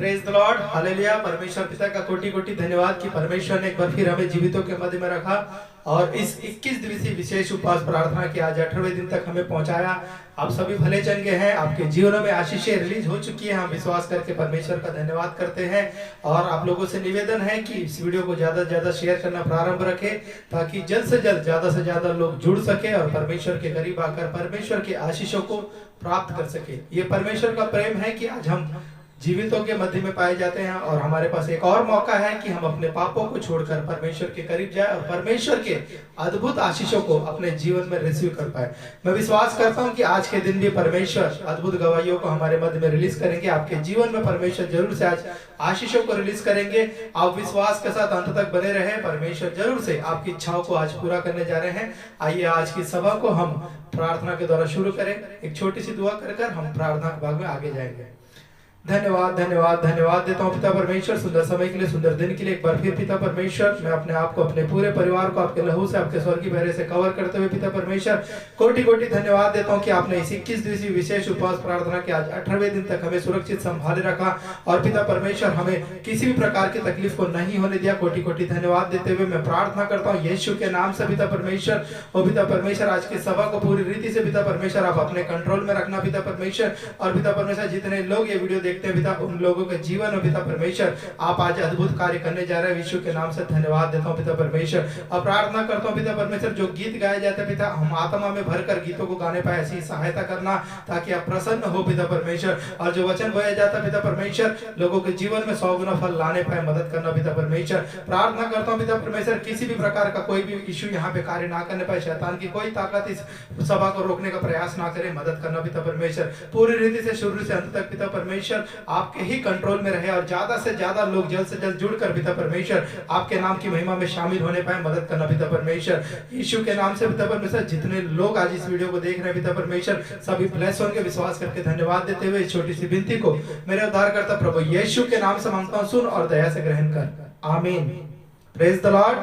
Praise the Lord, hallelujah. परमेश्वर पिता का कोटि कोटि धन्यवाद कि परमेश्वर ने एक बार फिर हमें जीवितों के मध्य में रखा और इस 21 दिवसीय विशेष उपवास प्रार्थना के आज 8वें दिन तक हमें पहुंचाया। आप सभी भले चंगे हैं, आपके जीवनों में आशीषें रिलीज हो चुकी है। हम विश्वास करके परमेश्वर का धन्यवाद करते हैं और आप लोगों से निवेदन है कि इस वीडियो को ज्यादा से ज्यादा शेयर करना प्रारंभ रखें ताकि जल्द से जल्द ज्यादा से ज्यादा लोग जुड़ सके और परमेश्वर के करीब आकर परमेश्वर के आशीषों को प्राप्त कर सके। ये परमेश्वर का प्रेम है कि आज हम जीवितों के मध्य में पाए जाते हैं और हमारे पास एक और मौका है कि हम अपने पापों को छोड़कर परमेश्वर के करीब जाए और परमेश्वर के अद्भुत आशीषों को अपने जीवन में रिसीव कर पाए। मैं विश्वास करता हूं कि आज के दिन भी परमेश्वर अद्भुत गवाहियों को हमारे मध्य में रिलीज करेंगे। आपके जीवन में परमेश्वर जरूर से आज आशीषों को रिलीज करेंगे। आप विश्वास के साथ अंत तक बने रहे। परमेश्वर जरूर से आपकी इच्छाओं को आज पूरा करने जा रहे हैं। आइए आज की सभा को हम प्रार्थना के द्वारा शुरू करें। एक छोटी सी दुआ कर हम प्रार्थना के भाग में आगे जाएंगे। धन्यवाद धन्यवाद धन्यवाद देता हूँ पिता परमेश्वर, सुंदर समय के लिए, सुंदर दिन के लिए। एक बार फिर पिता परमेश्वर, मैं अपने आप को, अपने पूरे परिवार को आपके लहू से, आपके स्वर्गीय बहरे से कवर करते हुए पिता परमेश्वर कोटि कोटि धन्यवाद देता हूँ कि आपने इस 21 दिवसीय विशेष उपवास प्रार्थना के आज 18वें दिन तक हमें सुरक्षित संभाले रखा और पिता परमेश्वर हमें किसी भी प्रकार की तकलीफ को नहीं होने दिया। कोटि कोटि धन्यवाद देते हुए मैं प्रार्थना करता हूँ यीशु के नाम से पिता परमेश्वर। और पिता परमेश्वर आज की सभा को पूरी रीति से पिता परमेश्वर आप अपने कंट्रोल में रखना पिता परमेश्वर। और पिता परमेश्वर जितने लोग ये वीडियो देखते हैं पिता, उन लोगों के जीवन में पिता परमेश्वर आप आज अद्भुत कार्य करने जा रहे हैं। यीशु के नाम से धन्यवाद देता हूं पिता परमेश्वर और प्रार्थना करता हूं पिता परमेश्वर जो गीत गाए जाते हैं पिता, हम आत्मा में भरकर गीतों को गाने पाए, ऐसी सहायता करना ताकि आप प्रसन्न हो पिता परमेश्वर। और जो वचन बोया जाता है पिता परमेश्वर, लोगों के जीवन में 100 गुना फल लाने पाए, मदद करना पिता परमेश्वर। प्रार्थना करता हूं पिता परमेश्वर किसी भी प्रकार का कोई भी इशू यहाँ पे कार्य ना करने पाए, शैतान की कोई ताकत इस सभा को रोकने का प्रयास ना करे, मदद करना पिता परमेश्वर। पूरी रीति से शुरू से अंत तक पिता परमेश्वर आपके ही कंट्रोल में रहे और ज्यादा से ज्यादा लोग जल्द से जल्द जुड़कर पिता परमेश्वर आपके नाम की महिमा में शामिल होने पाए, मदद करना पिता परमेश्वर। यीशु के नाम से पिता परमेश्वर जितने लोग आज इस वीडियो को देख रहे हैं पिता परमेश्वर सभी ब्लेस होंगे। विश्वास करके धन्यवाद देते हुए इस छोटी सी विनती को मेरे उद्धारकर्ता प्रभु यीशु के नाम से मांगता हूं, सुन और दया से ग्रहण कर, आमीन। Praise the Lord.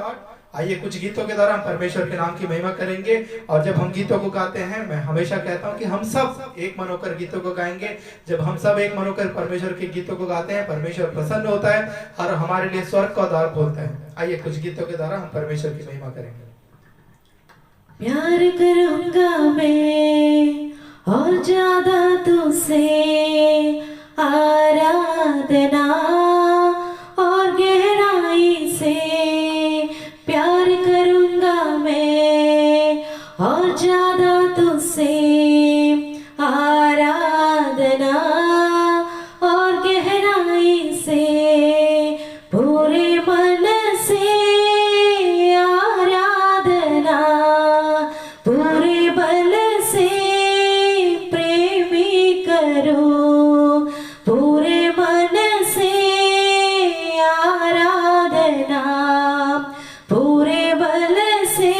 आइए कुछ गीतों के द्वारा हम परमेश्वर के नाम की महिमा करेंगे और जब हम गीतों को गाते हैं, मैं हमेशा कहता हूं कि हम सब एक मन होकर गीतों को गाएंगे। जब हम सब एक मन होकर परमेश्वर के गीतों को गाते हैं, परमेश्वर प्रसन्न होता है और हमारे लिए स्वर्ग का द्वार खोलता है। आइए कुछ गीतों के द्वारा हम परमेश्वर की महिमा करेंगे। प्यार करूंगा मैं और ज्यादा तुझसे, आराधना और गहराई से प्यार करूंगा मैं और ज्यादा तुझसे, आराधना और गहराई से, पूरे मन से आराधना, पूरे बल से प्रेमी करूं, पूरे मन से आराधना, पूरे बल से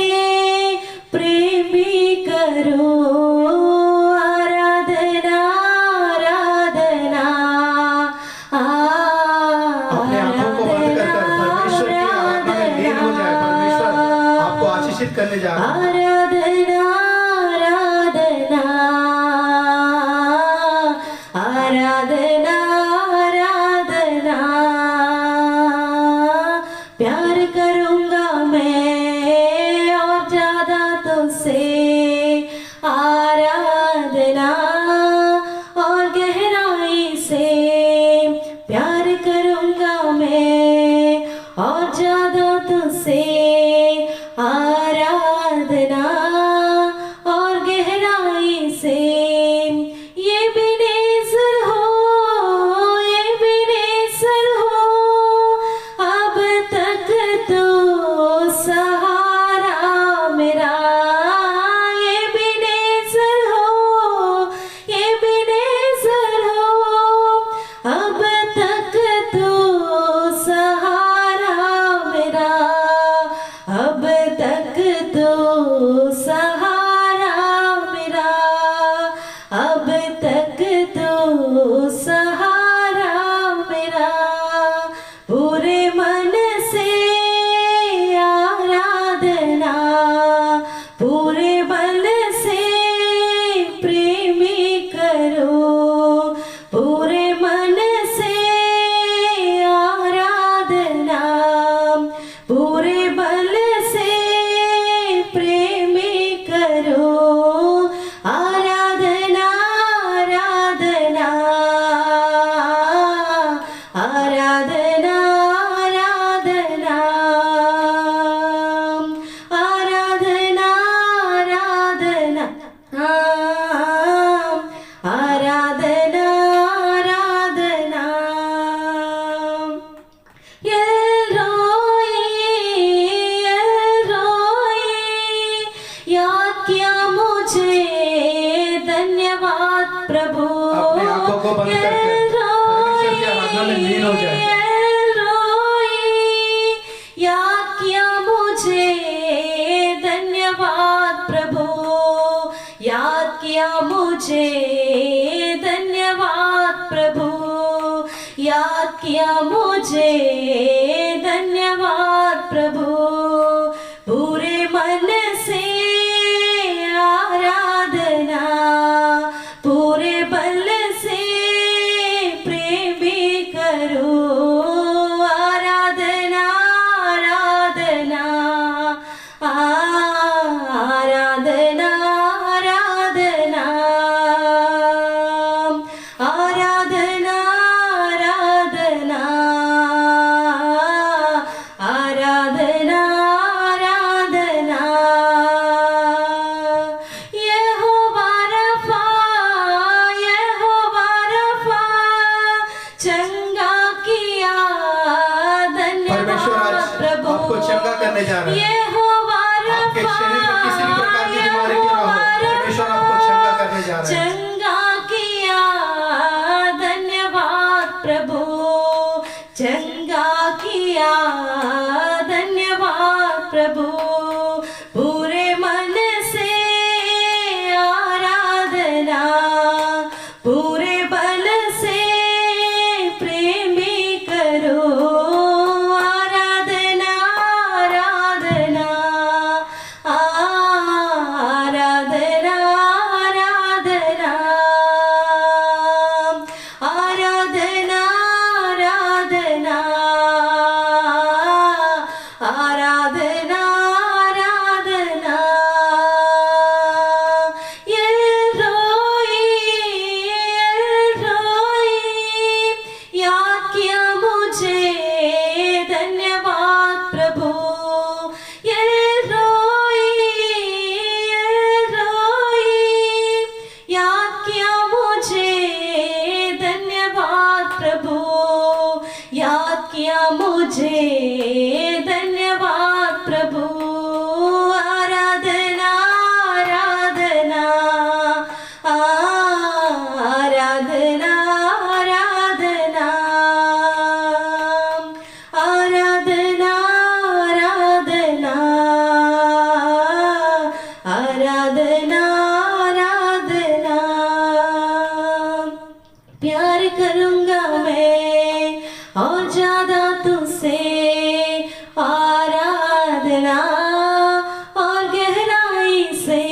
प्रेमी करो, आराधना आराधना अपने आंखों को बंद कर परमेश्वर की आराधना में लीन हो जाए। परमेश्वर आपको आशीषित करने जा रहा है। आराधना आराधना आराधना आराधना, प्यार करूंगा मैं और ज्यादा तुझसे, आराधना और गहराई से, प्यार करूंगा मैं और ज्यादा तुझसे, आराधना और गहराई से, ये बेनेज़र हो, ये बेनेज़र हो, अब तक तो सहारा मेरा, ये बेनेज़र हो, ये बेनेज़र हो, अब तक याद किया मुझे, धन्यवाद प्रभु। पूरे मन से आराधना, पूरे बल से प्रेम भी करूं। आराधना आराधना आराधना आराधना आराधना आराधना आराधना आराधना। यहोवा रफ़ा, यहोवा रफ़ा, चंगा किया, परमेश्वर धन्यवाद आज प्रभु। आपको चंगा करने जा रहा है। यहोवा आपके रफ़ा, शरीर में किसी भी प्रकार की बीमारी क्यों ना हो, परमेश्वर आपको चंगा करने जा रहा है। चंगा किया, धन्यवाद प्रभु। चंगा किया, धन्यवाद प्रभु। पूरे मन से आराधना, पूरे बल से प्रेम भी करो। आराधना आराधना आराधना आराधना आराधना आराधना आराधना आराधना। एल्रोई, एल्रोई, याद किया मुझे, धन्यवाद प्रभु। एल्रोई, एल्रोई, याद किया मुझे, धन्यवाद प्रभु। याद किया मुझे, धन्यवाद प्रभु। आराधना आराधना आराधना आराधना आराधना आराधना आराधना आराधना। प्यार करूंगा मैं और ज्यादा तुझसे, आराधना और गहराई से।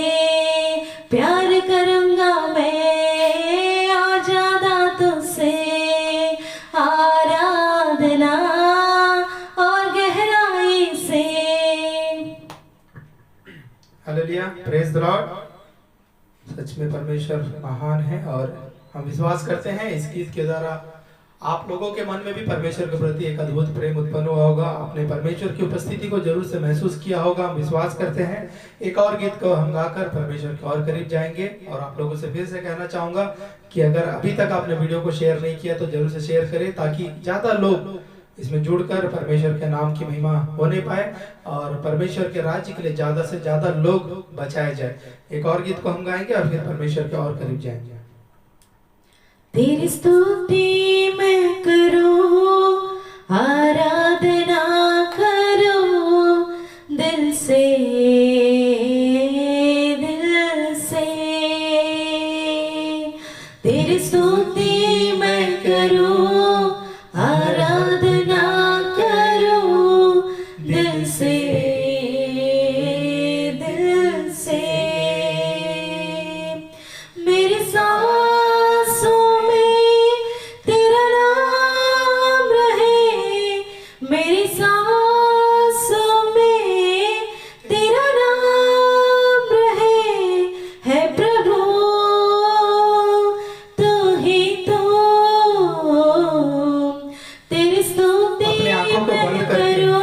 प्यार करूंगा मैं और ज्यादा तुझसे, आराधना और गहराई से। Hallelujah, praise the lord. सच में परमेश्वर महान है और हम विश्वास करते हैं इस गीत के द्वारा आप लोगों के मन में भी परमेश्वर के प्रति एक अद्भुत प्रेम उत्पन्न हुआ होगा। आपने परमेश्वर की उपस्थिति को जरूर से महसूस किया होगा, हम विश्वास करते हैं। एक और गीत को हम गाकर परमेश्वर के और करीब जाएंगे। और आप लोगों से फिर से कहना चाहूंगा कि अगर अभी तक आपने वीडियो को शेयर नहीं किया तो जरूर से शेयर करें, ताकि ज्यादा लोग इसमें जुड़कर परमेश्वर के नाम की महिमा होने पाए और परमेश्वर के राज्य के लिए ज्यादा से ज्यादा लोग बचाए जाए। एक और गीत को हम गाएंगे और फिर परमेश्वर के और करीब जाएंगे। तेरी स्तुति मैं करूं, आराधना करूं दिल से, दिल से। तेरी स्तुति मैं करूं, आराधना करूं दिल से, दिल से। मेरी सांसों में तेरा नाम रहे, मेरी सांसों में तेरा नाम रहे। है प्रभु तू ही तू, तेरी स्तुति अपने आंखों को मैं बंद करके करूं,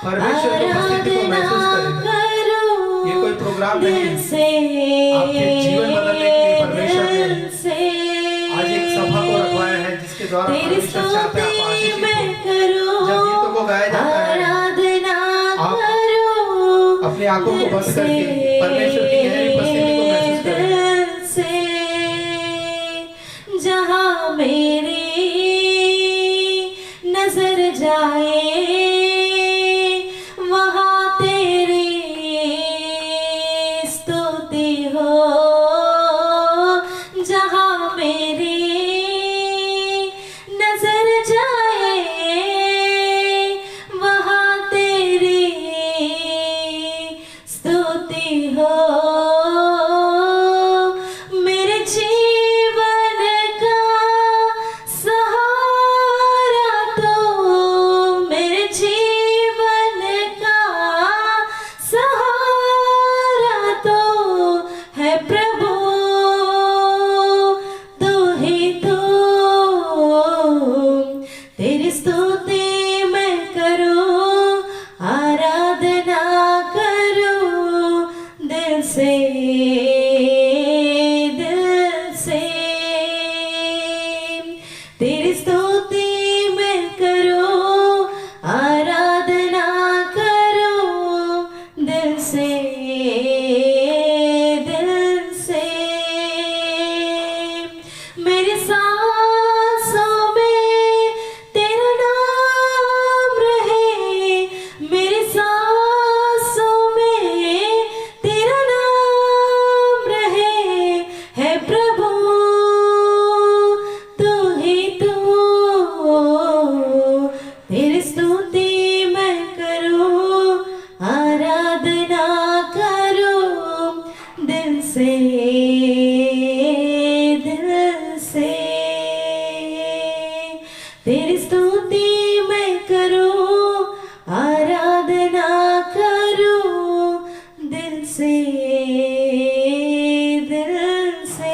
परमेश्वर की उपस्थिति को महसूस आराधना करें। ये कोई प्रोग्राम नहीं दिल है। से, आपके जीवन बदलने के लिए परमेश्वर ने दिल से। आज एक सभा को रखवाया है जिसके द्वारा तेरी परमेश्वर चाहता है आप आशीषित मैं हो। करूं, जब गीतों को गाया जाता है, आराधना आप करूं अपने आंखों को बंद करके परमेश्वर की गहरी उपस्थिति को महसूस करें। दिल से। जहां मेरी नजर जाए वहां तेरी स्तुति हो। जहां मेरी नजर तेरी स्तुति मैं करूं, आराधना करूं दिल से, दिल से।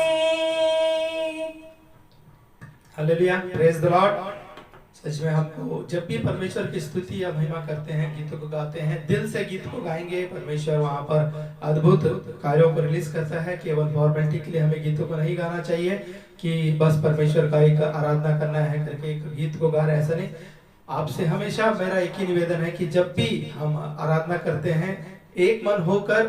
Hallelujah, praise the lord. सच में हमको जब भी परमेश्वर की स्तुति या महिमा करते हैं, गीतों को गाते हैं, दिल से गीत को गाएंगे, परमेश्वर वहाँ पर अद्भुत कार्यों को रिलीज करता है। केवल फॉर्मेलिटी के लिए हमें गीतों को नहीं गाना चाहिए कि बस परमेश्वर का एक आराधना करना है करके एक गीत को गा रहे हैं, ऐसा नहीं। आपसे हमेशा मेरा एक ही निवेदन है कि जब भी हम आराधना करते हैं, एक मन होकर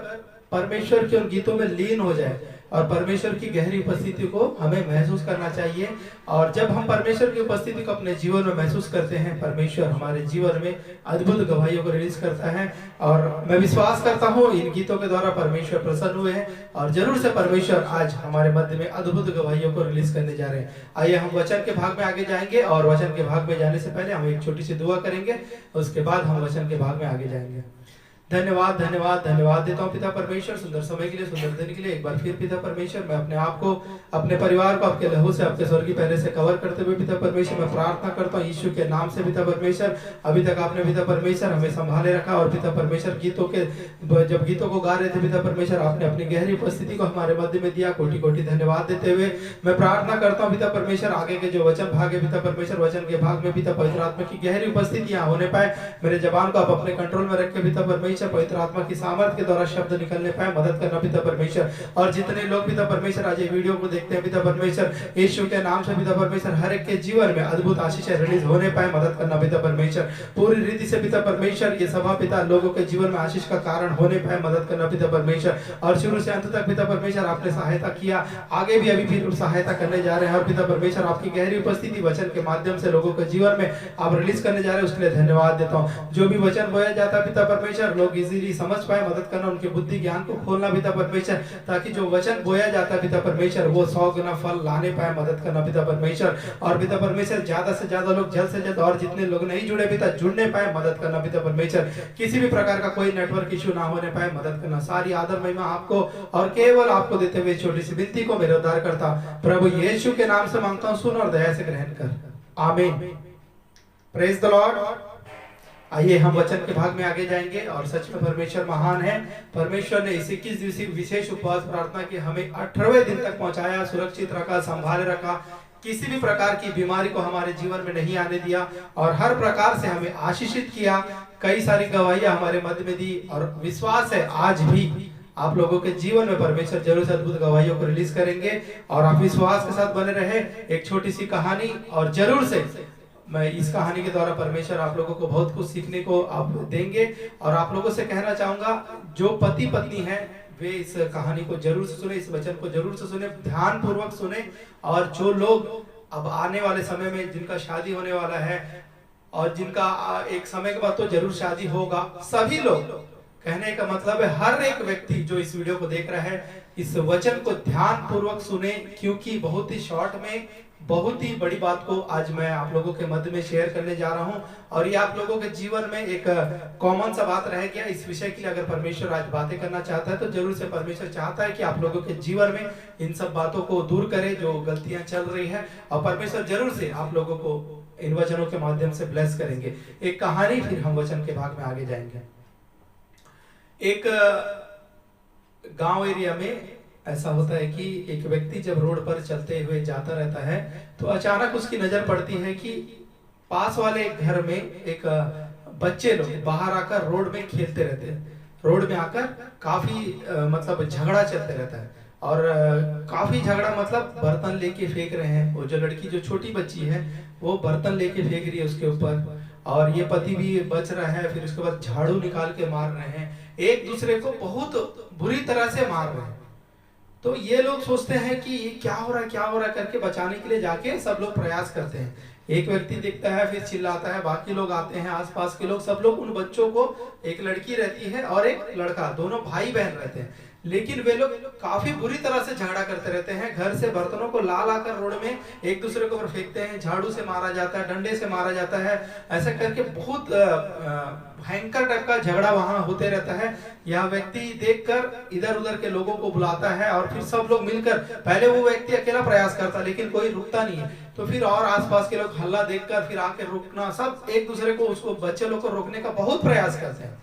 परमेश्वर के उन गीतों में लीन हो जाए और परमेश्वर की गहरी उपस्थिति को हमें महसूस करना चाहिए। और जब हम परमेश्वर की उपस्थिति को अपने जीवन में महसूस करते हैं, परमेश्वर हमारे जीवन में अद्भुत गवाहियों को रिलीज करता है। और मैं विश्वास करता हूँ इन गीतों के द्वारा परमेश्वर प्रसन्न हुए हैं और जरूर से परमेश्वर आज हमारे मध्य में अद्भुत गवाहियों को रिलीज करने जा रहे हैं। आइए हम वचन के भाग में आगे जाएंगे और वचन के भाग में जाने से पहले हम एक छोटी सी दुआ करेंगे, उसके बाद हम वचन के भाग में आगे जाएंगे। धन्यवाद धन्यवाद धन्यवाद देता हूँ पिता परमेश्वर, सुंदर समय के लिए, सुंदर दिन के लिए। एक बार फिर पिता परमेश्वर, मैं अपने आप को, अपने परिवार को आपके लहू से, आपके स्वर्गीय पहले से कवर करते हुए पिता परमेश्वर मैं प्रार्थना करता हूँ यीशु के नाम से पिता परमेश्वर। अभी तक आपने पिता परमेश्वर हमें संभाले रखा और पिता परमेश्वर गीतों के, जब गीतों को गा रहे थे पिता परमेश्वर, आपने अपनी गहरी उपस्थिति को हमारे मध्य में दिया। कोटि कोटि धन्यवाद देते हुए मैं प्रार्थना करता हूँ पिता परमेश्वर, आगे के जो वचन भाग है पिता परमेश्वर, वचन के भाग में पिता पवित्र आत्मा की गहरी उपस्थिति यहाँ होने पाए। मेरे जबान को आप अपने कंट्रोल में रख के पिता परमेश्वर, पवित्र आत्मा की सामर्थ के द्वारा शब्द निकलने पाए, मदद करना पिता परमेश्वर। और जितने लोग पिता परमेश्वर आज ये वीडियो को देखते हैं पिता परमेश्वर, यीशु के नाम से पिता परमेश्वर, हर एक के जीवन में अद्भुत आशीषें रिलीज होने पाए, मदद करना पिता परमेश्वर। पूरी रीति से पिता परमेश्वर ये सभा पिता लोगों के जीवन में आशीष का कारण होने पाए, मदद करना पिता परमेश्वर। और शुरू से अंत तक पिता परमेश्वर आपने सहायता किया, आगे भी अभी फिर सहायता करने जा रहे हैं। और पिता परमेश्वर आपकी गहरी उपस्थिति वचन के माध्यम से लोगों के जीवन में आप रिलीज करने जा रहे हैं, उसके लिए धन्यवाद देता हूँ। जो भी वचन बोया जाता है पिता परमेश्वर, लोग इजीली समझ पाए, मदद करना, उनके बुद्धि ज्ञान को खोलना पिता परमेश्वर, ताकि जो वचन बोया जाता है पिता परमेश्वर वो 100 गुना फल लाने पाए, मदद करना पिता परमेश्वर। और पिता परमेश्वर ज्यादा से ज्यादा लोग जल्द से जल्द, और जितने लोग नहीं जुड़े पिता जुड़ने पाए, मदद करना पिता परमेश्वर। किसी भी प्रकार का कोई नेटवर्क इश्यू ना होने पाए, मदद करना। सारी आदर महिमा आपको और केवल आपको देते हुए छोटी सी विनती को मेरे उद्धार करता प्रभु यीशु के नाम से मांगता हूँ, सुन और दया से ग्रहण कर, आमीन। Praise the Lord. आइए हम वचन के भाग में आगे जाएंगे और सच में परमेश्वर महान है। परमेश्वर ने इस 21 दिवसीय विशेष उपवास प्रार्थना के हमें 18वें दिन तक पहुंचाया, सुरक्षित रखा, संभाले रखा, किसी भी प्रकार की बीमारी को हमारे जीवन में नहीं आने दिया और हर प्रकार से हमें आशीषित किया। कई सारी गवाहियां हमारे मध्य में दी और विश्वास है आज भी आप लोगों के जीवन में परमेश्वर जरूर से अद्भुत गवाहियों को रिलीज करेंगे और आप विश्वास के साथ बने रहे। एक छोटी सी कहानी, और जरूर से मैं इस कहानी के द्वारा परमेश्वर आप लोगों को बहुत कुछ सीखने को आप देंगे। और आप लोगों से कहना चाहूंगा, जो पति पत्नी है वे इस कहानी को जरूर से सुने, इस वचन को जरूर से सुने, ध्यान पूर्वक सुने। और जो लोग अब आने वाले समय में जिनका शादी होने वाला है और जिनका एक समय के बाद तो जरूर शादी होगा, सभी लोग, कहने का मतलब है हर एक व्यक्ति जो इस वीडियो को देख रहा है, इस वचन को ध्यान पूर्वक सुने, क्योंकि बहुत ही शॉर्ट में बहुत ही बड़ी बात को आज मैं आप लोगों के मध्य में शेयर करने जा रहा हूं। और ये आप लोगों के जीवन में एक कॉमन सा बात रह गया। इस विषय के लिए अगर परमेश्वर आज बातें करना चाहता है तो जरूर से परमेश्वर चाहता है कि आप लोगों के जीवन में इन सब बातों को दूर करे जो गलतियां चल रही है, और परमेश्वर जरूर से आप लोगों को इन वचनों के माध्यम से ब्लेस करेंगे। एक कहानी, फिर हम वचन के भाग में आगे जाएंगे। एक गांव एरिया में ऐसा होता है कि एक व्यक्ति जब रोड पर चलते हुए जाता रहता है तो अचानक उसकी नजर पड़ती है कि पास वाले घर में एक बच्चे लोग बाहर आकर रोड में खेलते रहते हैं। रोड में आकर काफी मतलब झगड़ा चलते रहता है, और काफी झगड़ा मतलब बर्तन लेके फेंक रहे हैं। वो जो लड़की, जो छोटी बच्ची है, वो बर्तन लेके फेंक रही है उसके ऊपर, और ये पति भी बच रहा है। फिर उसके बाद झाड़ू निकाल के मार रहे हैं, एक दूसरे को बहुत बुरी तरह से मार रहे हैं। तो ये लोग सोचते हैं कि ये क्या हो रहा है करके बचाने के लिए जाके सब लोग प्रयास करते हैं। एक व्यक्ति दिखता है, फिर चिल्लाता है, बाकी लोग आते हैं, आसपास के लोग, सब लोग उन बच्चों को, एक लड़की रहती है और एक लड़का, दोनों भाई बहन रहते हैं, लेकिन वे लोग काफी बुरी तरह से झगड़ा करते रहते हैं। घर से बर्तनों को ला ला कर रोड में एक दूसरे के ऊपर फेंकते हैं, झाड़ू से मारा जाता है, डंडे से मारा जाता है। ऐसा करके बहुत भयंकर टाइप का झगड़ा वहां होते रहता है। यह व्यक्ति देखकर इधर उधर के लोगों को बुलाता है और फिर सब लोग मिलकर, पहले वो व्यक्ति अकेला प्रयास करता है लेकिन कोई रुकता नहीं है, तो फिर और आसपास के लोग हल्ला देखकर फिर आके रुकना, सब एक दूसरे को, उसको बच्चे लोग को रोकने का बहुत प्रयास करते हैं।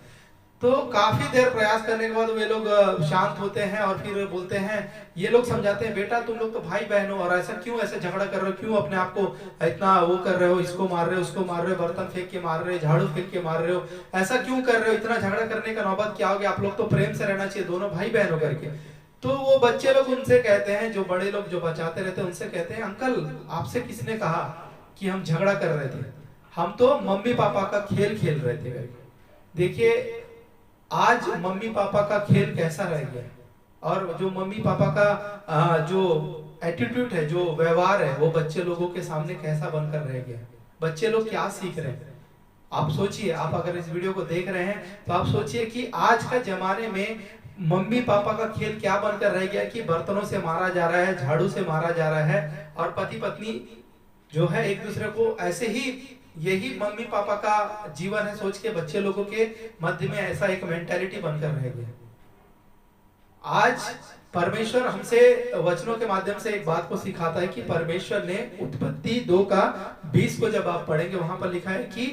तो काफी देर प्रयास करने के बाद वे लोग शांत होते हैं और फिर बोलते हैं, ये लोग समझाते हैं, बेटा तुम लोग तो भाई बहन हो और ऐसा क्यों ऐसे झगड़ा कर रहे हो, क्यों अपने आप को इतना वो कर रहे हो, इसको मार रहे हो, उसको मार रहे हो, बर्तन फेंक के मार रहे हो, झाड़ू फेंक के मार रहे हो, ऐसा क्यों कर रहे हो, इतना झगड़ा करने का नौबत क्या हो गया, आप लोग तो प्रेम से रहना चाहिए दोनों भाई बहन हो करके। तो वो बच्चे लोग उनसे कहते हैं, जो बड़े लोग जो बचाते रहते हैं उनसे कहते हैं, अंकल आपसे किसने कहा कि हम झगड़ा कर रहे थे, हम तो मम्मी पापा का खेल खेल रहे थे करके। देखिए आज मम्मी पापा का खेल कैसा रह गया, और जो मम्मी पापा का जो एटीट्यूड है, जो व्यवहार है, वो बच्चे लोगों के सामने कैसा बनकर रह गया। बच्चे लोग क्या सीख रहे हैं आप सोचिए। आप अगर इस वीडियो को देख रहे हैं तो आप सोचिए कि आज का जमाने में मम्मी पापा का खेल क्या बनकर रह गया कि बर्तनों से मारा जा रहा है, झाड़ू से मारा जा रहा है, और पति पत्नी जो है एक दूसरे को ऐसे ही, यही मम्मी पापा का जीवन है सोच के बच्चे लोगों के मध्य में ऐसा एक मेंटालिटी बनकर रह गया। आज परमेश्वर हमसे वचनों के माध्यम से एक बात को सिखाता है कि परमेश्वर ने उत्पत्ति 2:20 को जब आप पढ़ेंगे वहां पर लिखा है कि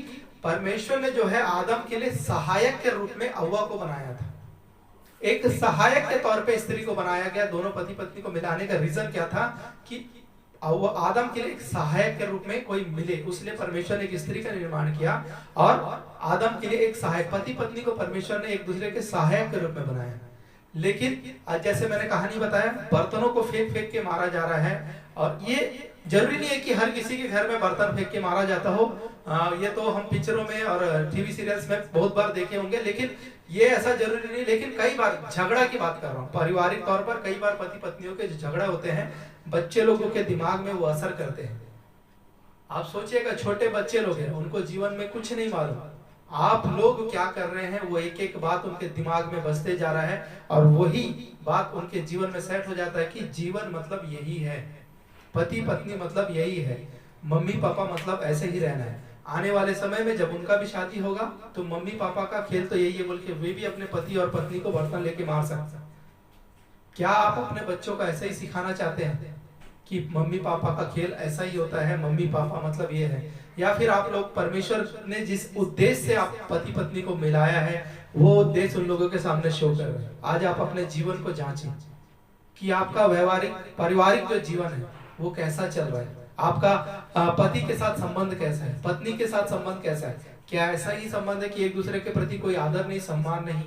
परमेश्वर ने जो है आदम के लिए सहायक के रूप में हव्वा को बनाया था। एक सहायक के तौर पे स्त्री को बनाया गया। दोनों पति पत्नी को मिलाने का रीजन क्या था कि आदम के लिए एक सहायक के रूप में कोई मिले, उसलिए परमेश्वर ने एक स्त्री का निर्माण किया और आदम के लिए एक सहायक, पति पत्नी को परमेश्वर ने एक दूसरे के सहायक के रूप में बनाया। लेकिन आज जैसे मैंने कहानी बताया, बर्तनों को फेंक फेंक के मारा जा रहा है, और ये जरूरी नहीं है कि हर किसी के घर में बर्तन फेंक के मारा जाता हो। ये तो हम पिक्चरों में और टीवी सीरियल्स में बहुत बार देखे होंगे, लेकिन ये ऐसा जरूरी नहीं। लेकिन कई बार झगड़ा की बात कर रहा हूँ, पारिवारिक तौर पर कई बार पति पत्नियों के जो झगड़ा होते हैं, बच्चे लोगों के दिमाग में वो असर करते हैं। आप सोचिएगा, छोटे बच्चे लोग हैं, उनको जीवन में कुछ नहीं मालूम, आप लोग क्या कर रहे हैं वो एक एक बात उनके दिमाग में बसते जा रहा है, और वही बात उनके जीवन में सेट हो जाता है कि जीवन मतलब यही है, पति पत्नी मतलब यही है, मम्मी पापा मतलब ऐसे ही रहना है। आने वाले समय में जब उनका भी शादी होगा तो मम्मी पापा का खेल तो यही है बोल के वे भी अपने पति और पत्नी को बर्तन लेके मार सकते हैं। क्या आप अपने बच्चों को ऐसे ही सिखाना चाहते हैं कि मम्मी पापा का खेल ऐसा ही होता है, मम्मी पापा मतलब ये है? या फिर आप लोग परमेश्वर ने जिस उद्देश्य से आप पति पत्नी को मिलाया है वो उद्देश्य उन लोगों के सामने शो कर रहे हैं? आज आप अपने जीवन को जांचें कि आपका व्यवहारिक पारिवारिक जो जीवन है वो कैसा चल रहा है, आपका पति के साथ संबंध कैसा है, पत्नी के साथ संबंध कैसा है? क्या ऐसा ही संबंध है कि एक दूसरे के प्रति कोई आदर नहीं, सम्मान नहीं?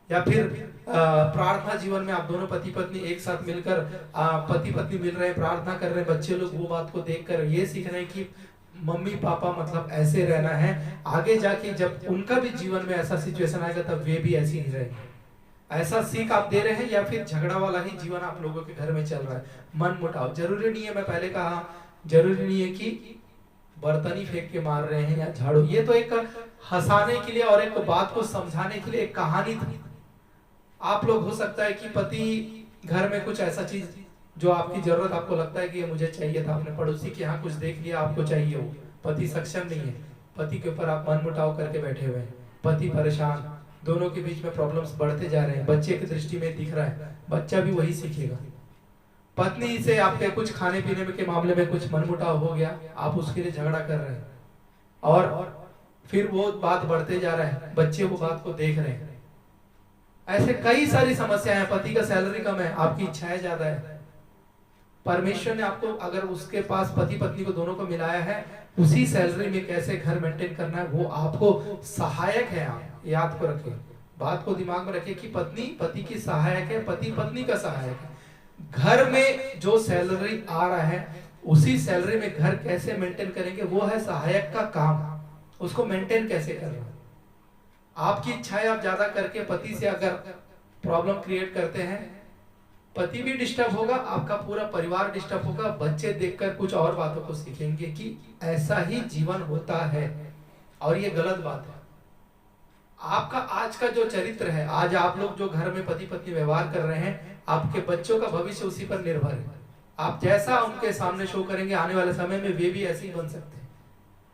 या फिर प्रार्थना जीवन में आप दोनों पति पत्नी एक साथ मिलकर पति पत्नी मिल रहे हैं, प्रार्थना कर रहे हैं, बच्चे लोग वो बात को देखकर ये सीख रहे हैं कि मम्मी पापा मतलब ऐसे रहना है, आगे जाके जब उनका भी जीवन में ऐसा सिचुएशन आएगा तब वे भी ऐसे ही रहेंगे। ऐसा सीख आप दे रहे हैं या फिर झगड़ा वाला ही जीवन आप लोगों के घर में चल रहा है? मन मुटाव जरूरी नहीं है, मैं पहले कहा जरूरी नहीं है कि बर्तन ही फेंक के मार रहे हैं या झाड़ू। ये तो एक हंसाने के लिए और एक बात को समझाने के लिए एक कहानी थी। आप लोग हो सकता है कि पति घर में कुछ ऐसा चीज जो आपकी जरूरत आपको लगता है कि ये मुझे चाहिए था, आपने पड़ोसी के यहाँ कुछ देख लिया, आपको चाहिए हो, पति सक्षम नहीं है, पति के ऊपर आप मन मुटाव करके बैठे हुए हैं, पति परेशान, दोनों के बीच में प्रॉब्लम्स बढ़ते जा रहे हैं, बच्चे की दृष्टि में दिख रहा है, बच्चा भी वही सीखेगा। पत्नी से आपके कुछ खाने पीने के मामले में कुछ मनमुटाव हो गया, आप उसके लिए झगड़ा कर रहे हैं और फिर वो बात बढ़ते जा रहा है, बच्चे वो बात को देख रहे हैं। ऐसे कई सारी समस्याएं हैं। पति का सैलरी कम है, आपकी इच्छाएं ज्यादा है। परमेश्वर ने आपको अगर उसके पास पति पत्नी को दोनों को मिलाया है, उसी सैलरी में कैसे घर मेंटेन करना है वो आपको सहायक है। आप याद को रखें, बात को दिमाग में रखें कि पत्नी पति की सहायक है, पति पत्नी का सहायक है। घर में जो सैलरी आ रहा है उसी सैलरी में घर कैसे मेंटेन करेंगे वो है सहायक का काम। उसको मेंटेन कैसे करना, आपकी इच्छाएं आप ज्यादा करके पति से अगर प्रॉब्लम क्रिएट करते हैं, पति भी डिस्टर्ब होगा, आपका पूरा परिवार डिस्टर्ब होगा, बच्चे देखकर कुछ और बातों को सीखेंगे कि ऐसा ही जीवन होता है और ये गलत बात है। आपका आज का जो चरित्र है, आज आप लोग जो घर में पति पत्नी व्यवहार कर रहे हैं, आपके बच्चों का भविष्य उसी पर निर्भर है। आप जैसा उनके सामने शो करेंगे, आने वाले समय में वे भी ऐसे ही बन सकते हैं।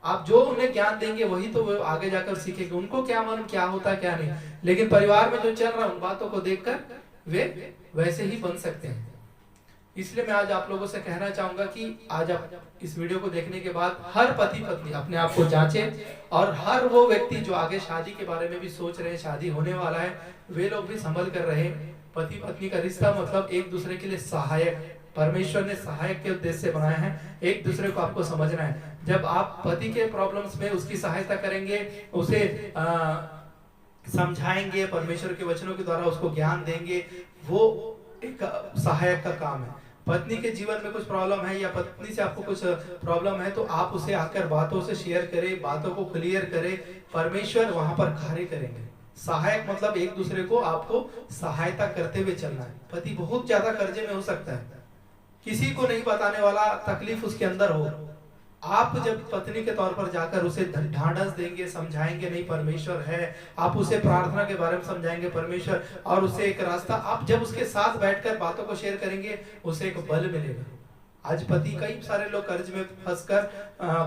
आप जो उन्हें ज्ञान देंगे वही तो वो आगे जाकर सीखेंगे। उनको क्या मालूम क्या होता है क्या नहीं, लेकिन परिवार में जो चल रहा है उन बातों को देखकर वे वैसे ही बन सकते हैं। इसलिए मैं आज आप लोगों से कहना चाहूंगा कि आज आप इस वीडियो को देखने के बाद हर पति पत्नी अपने आप को जांचे, और हर वो व्यक्ति जो आगे शादी के बारे में भी सोच रहे हैं, शादी होने वाला है, वे लोग भी संभल कर रहे। पति पत्नी का रिश्ता मतलब एक दूसरे के लिए सहायक, परमेश्वर ने सहायक के उद्देश्य से बनाया है। एक दूसरे को आपको समझना है। जब आप पति के प्रॉब्लम्स में उसकी सहायता करेंगे, उसे समझाएंगे, परमेश्वर के वचनों के द्वारा उसको ज्ञान देंगे, वो एक सहायक का काम है। पत्नी के जीवन में कुछ प्रॉब्लम है या पत्नी से आपको कुछ प्रॉब्लम है, तो आप उसे आकर बातों से शेयर करें, बातों को क्लियर करें, परमेश्वर वहां पर कार्य करेंगे। सहायक मतलब एक दूसरे को आपको सहायता करते हुए चलना है। पति बहुत ज्यादा कर्जे में हो सकता है, किसी को नहीं बताने वाला, तकलीफ उसके अंदर हो, आप जब पत्नी के तौर पर जाकर उसे ढांढस देंगे, समझाएंगे नहीं परमेश्वर है, आप उसे प्रार्थना के बारे में समझाएंगे परमेश्वर, और उसे एक रास्ता, आप जब उसके साथ बैठकर बातों को शेयर करेंगे, उसे एक बल मिलेगा। आज पति, कई सारे लोग कर्ज में फंसकर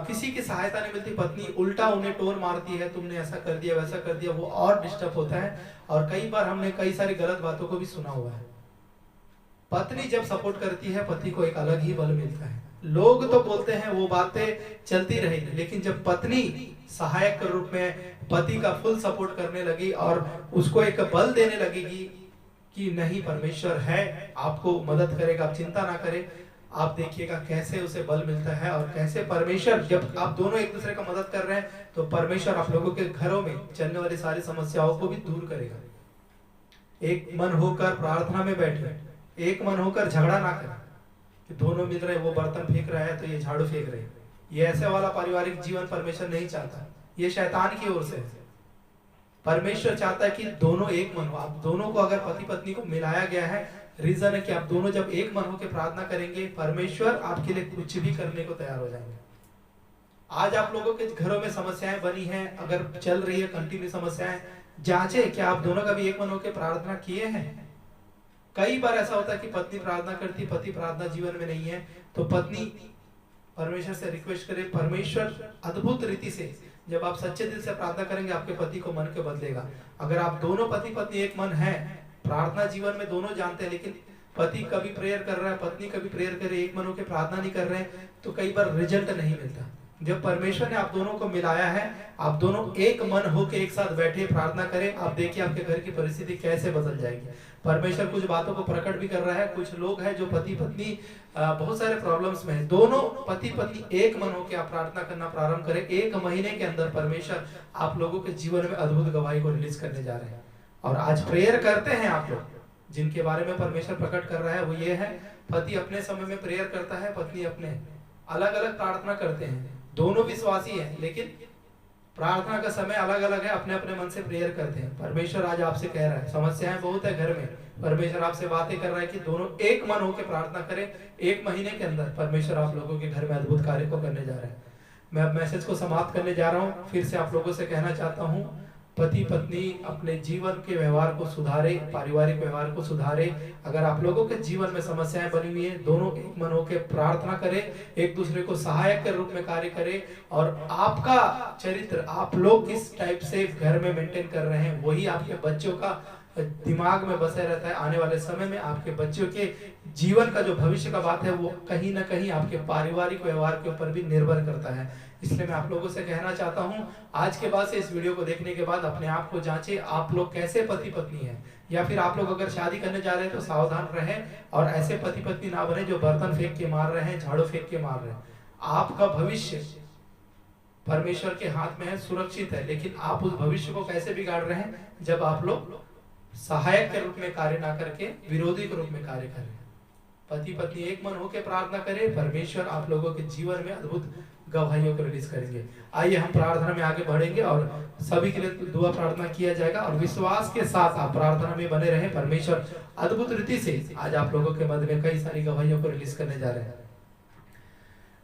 किसी की सहायता नहीं मिलती, पत्नी उल्टा उन्हें टोर मारती है, तुमने ऐसा कर दिया वैसा कर दिया, वो और डिस्टर्ब होता है। और कई बार हमने कई सारी गलत बातों को भी सुना हुआ है। पत्नी जब सपोर्ट करती है, पति को एक अलग ही बल मिलता है। लोग तो बोलते हैं वो बातें चलती रहेगी, लेकिन जब पत्नी सहायक के रूप में पति का फुल सपोर्ट करने लगी और उसको एक बल देने लगेगी कि नहीं परमेश्वर है, आपको मदद करेगा, आप चिंता ना करें, आप देखिएगा कैसे उसे बल मिलता है। और कैसे परमेश्वर, जब आप दोनों एक दूसरे का मदद कर रहे हैं, तो परमेश्वर आप लोगों के घरों में चलने वाली सारी समस्याओं को भी दूर करेगा। एक मन होकर प्रार्थना में बैठे, एक मन होकर झगड़ा ना करें कि दोनों मिल रहे, वो बर्तन फेंक रहा है तो ये झाड़ू फेंक रहे। ये ऐसे वाला पारिवारिक जीवन परमेश्वर नहीं चाहता, ये शैतान की ओर से है। परमेश्वर चाहता है कि दोनों एक मन हो। आप दोनों को अगर पति पत्नी को मिलाया गया है, रीजन है कि आप दोनों जब एक मन होकर प्रार्थना करेंगे, परमेश्वर आपके लिए कुछ भी करने को तैयार हो जाएंगे। आज आप लोगों के घरों में समस्याएं बनी हैं, अगर चल रही है कंटिन्यू समस्याएं, जांचे क्या आप दोनों का भी एक मन होकर प्रार्थना किए हैं। कई बार ऐसा होता है कि पत्नी प्रार्थना करती, पति प्रार्थना जीवन में नहीं है, तो पत्नी परमेश्वर से रिक्वेस्ट करे, परमेश्वर अद्भुत रीति से जब आप सच्चे दिल से प्रार्थना करेंगे, आपके पति को मन के बदलेगा। अगर आप दोनों पति पत्नी एक मन है, प्रार्थना जीवन में दोनों जानते हैं, लेकिन पति कभी प्रेयर कर रहा है, पत्नी कभी प्रेयर कर रही है, एक मन होकर प्रार्थना नहीं कर रहे हैं, तो कई बार रिजल्ट नहीं मिलता। जब परमेश्वर ने आप दोनों को मिलाया है, आप दोनों एक मन होकर एक साथ बैठे प्रार्थना करें, आप देखिए आपके घर की परिस्थिति कैसे बदल जाएगी। परमेश्वर कुछ बातों को प्रकट भी कर रहा है। कुछ लोग हैं जो पति पत्नी बहुत सारे प्रॉब्लम्स में है, दोनों पति पत्नी एक मन होकर आप प्रार्थना करना प्रारंभ करें, 1 महीने के अंदर परमेश्वर आप लोगों के जीवन में अद्भुत गवाही को रिलीज करने जा रहे हैं। और आज प्रेयर करते हैं आप लोग, जिनके बारे में परमेश्वर प्रकट कर रहा है वो ये है, पति अपने समय में प्रेयर करता है, पत्नी अपने, अलग अलग प्रार्थना करते हैं, दोनों विश्वासी हैं, लेकिन प्रार्थना का समय अलग अलग है, अपने अपने मन से प्रेयर करते हैं। परमेश्वर आज आपसे कह रहा है, समस्याएं बहुत है घर में, परमेश्वर आपसे बातें कर रहा है कि दोनों एक मन होकर प्रार्थना करें। 1 महीने के अंदर परमेश्वर आप लोगों के घर में अद्भुत कार्य को करने जा रहे हैं। मैं अब मैसेज को समाप्त करने जा रहा हूँ। फिर से आप लोगों से कहना चाहता हूँ, पति पत्नी अपने जीवन के व्यवहार को सुधारे, पारिवारिक व्यवहार को सुधारे। अगर आप लोगों के जीवन में समस्याएं बनी हुई है, दोनों एक मन होकर प्रार्थना करें, एक दूसरे को सहायक के रूप में कार्य करें, और आपका चरित्र आप लोग किस टाइप से घर में मेंटेन कर रहे हैं, वही आपके बच्चों का दिमाग में बसे रहता है। आने वाले समय में आपके बच्चों के जीवन का जो भविष्य का बात है, वो कहीं ना कहीं आपके पारिवारिक व्यवहार के ऊपर भी निर्भर करता है। इसलिए मैं आप लोगों से कहना चाहता हूं, आज के बाद से इस वीडियो को देखने के बाद अपने आप को जांचें, आप लोग कैसे पति पत्नी हैं, या फिर आप लोग अगर शादी करने जा रहे हैं तो सावधान रहें और ऐसे पति पत्नी ना बने जो बर्तन फेंक के मार रहे हैं, झाड़ू फेंक के मार रहे हैं। आपका भविष्य परमेश्वर के हाथ में है, सुरक्षित है, लेकिन आप उस भविष्य को कैसे बिगाड़ रहे हैं, जब आप लोग सहायक के रूप में कार्य ना करके विरोधी के रूप में कार्य करें। पति पत्नी एक मन होकर प्रार्थना करें, परमेश्वर आप लोगों के जीवन में अद्भुत गवाहियों को रिलीज करेंगे। आइए हम प्रार्थना में आगे बढ़ेंगे और सभी के लिए दुआ प्रार्थना किया जाएगा, और विश्वास के साथ आप प्रार्थना में बने रहें। परमेश्वर अद्भुत रीति से आज आप लोगों के मध्य में कई सारी गवाहियों को रिलीज करने जा रहे हैं।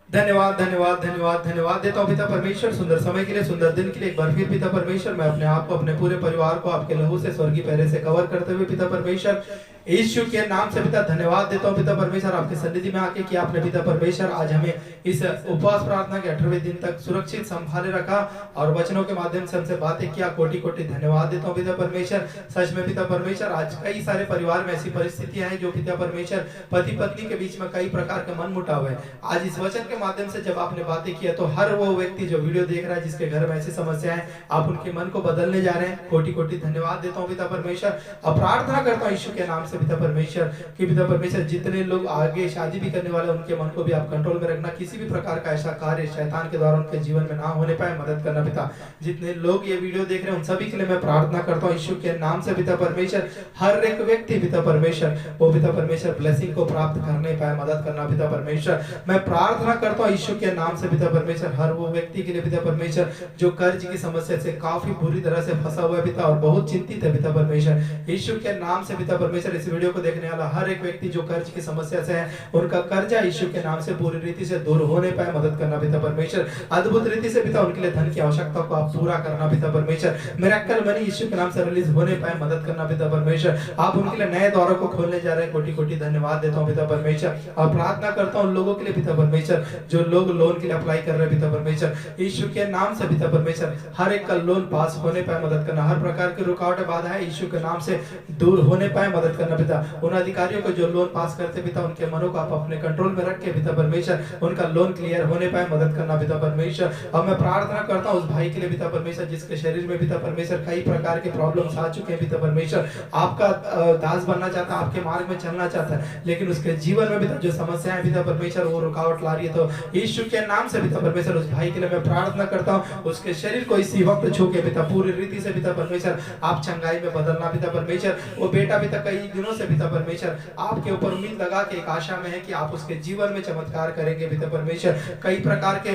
धन्यवाद धन्यवाद धन्यवाद धन्यवाद देता हूँ पिता परमेश्वर, सुंदर समय के लिए, सुंदर दिन के लिए। एक बार फिर पिता परमेश्वर, मैं अपने आप को, अपने पूरे परिवार को आपके लहू से, स्वर्गीय पहरे से कवर करते हुए पिता परमेश्वर यीशु के नाम से पिता धन्यवाद देता हूँ पिता परमेश्वर, आपके सन्निधि में आके कि आपने पिता परमेश्वर आज हमें इस उपवास प्रार्थना के 18वें दिन तक सुरक्षित संभाले रखा और वचनों के माध्यम से हमसे बातें किया। कोटि कोटि धन्यवाद देता हूँ पिता परमेश्वर। सच में पिता परमेश्वर, आज कई सारे परिवार में ऐसी परिस्थितियां हैं जो पिता परमेश्वर पति पत्नी के बीच में कई प्रकार का मन मुटाव है। आज इस वचन के माध्यम से जब आपने बातें किया तो हर वो व्यक्ति जो वीडियो देख रहा है, जिसके घर में ऐसी समस्या है, आप उनके मन को बदलने जा रहे हैं। कोटि कोटि धन्यवाद देता हूँ पिता परमेश्वर और प्रार्थना करता हूँ यीशु के नाम से पिता परमेश्वर कि पिता परमेश्वर जितने लोग आगे शादी भी करने वाले उनके मन को भी आप कंट्रोल में रखना, किसी भी प्रकार का ऐसा कार्य शैतान के द्वारा उनके जीवन में ना होने पाए, मदद करना पिता। जितने लोग ये वीडियो देख रहे हैं उन सभी के लिए मैं प्रार्थना करता हूँ यीशु के नाम से पिता परमेश्वर, हर एक व्यक्ति पिता परमेश्वर वो पिता परमेश्वर ब्लेसिंग को प्राप्त करने पाए, मदद करना पिता परमेश्वर। मैं प्रार्थना करता हूँ यीशु के नाम से पिता परमेश्वर, हर वो व्यक्ति के लिए पिता परमेश्वर जो कर्ज की समस्या से काफी बुरी तरह से फंसा हुआ है पिता और बहुत चिंतित है पिता परमेश्वर, यीशु के नाम से पिता परमेश्वर इस वीडियो को देखने वाला हर एक व्यक्ति जो कर्ज की समस्या से है, उनका कर्जा यीशु के नाम से पूरी रीति से दूर होने पाए, मदद करना पिता परमेश्वर। अद्भुत रीति से पिता उनके लिए धन की आवश्यकता को आप पूरा करना पिता परमेश्वर। मिरेकल मनी यीशु के नाम से रिलीज होने पाए, मदद करना पिता परमेश्वर। आप उनके लिए नए द्वारों को खोलने जा रहे हैं। कोटि कोटि धन्यवाद देता हूँ पिता परमेश्वर और प्रार्थना करता हूँ लोगों के लिए पिता परमेश्वर जो लोग लोन के लिए अप्लाई कर रहे हैं पिता परमेश्वर, यीशु के नाम से पिता परमेश्वर हर एक का लोन पास होने पाए, मदद करना। हर प्रकार की रुकावट बाधा है यीशु के नाम से दूर होने पाए, मदद करना पिता। उन अधिकारियों को जो लोन पास करते पिता उनके मनों को आप अपने कंट्रोल में रख के पिता परमेश्वर उनका लोन क्लियर होने पाए, मदद करना पिता परमेश्वर। और मैं प्रार्थना करता हूँ उस भाई के लिए पिता परमेश्वर जिसके शरीर में पिता परमेश्वर कई प्रकार के प्रॉब्लम्स आ चुके हैं पिता परमेश्वर, आपका दास बनना चाहता है, आपके मार्ग में चलना चाहता है, लेकिन उसके जीवन में पिता जो समस्याएं पिता परमेश्वर वो रुकावट ला रही है, तो यीशु के नाम से पिता परमेश्वर उस भाई के लिए मैं प्रार्थना करता हूँ उसके शरीर को इसी वक्त छू के पिता पूरी रीति से पिता परमेश्वर आप चंगाई में बदलना पिता परमेश्वर। वो बेटा पिता कई दिनों से पिता परमेश्वर आपके ऊपर उम्मीद लगा के एक आशा में है कि आप उसके जीवन में चमत्कार करेंगे पिता परमेश्वर। कई प्रकार के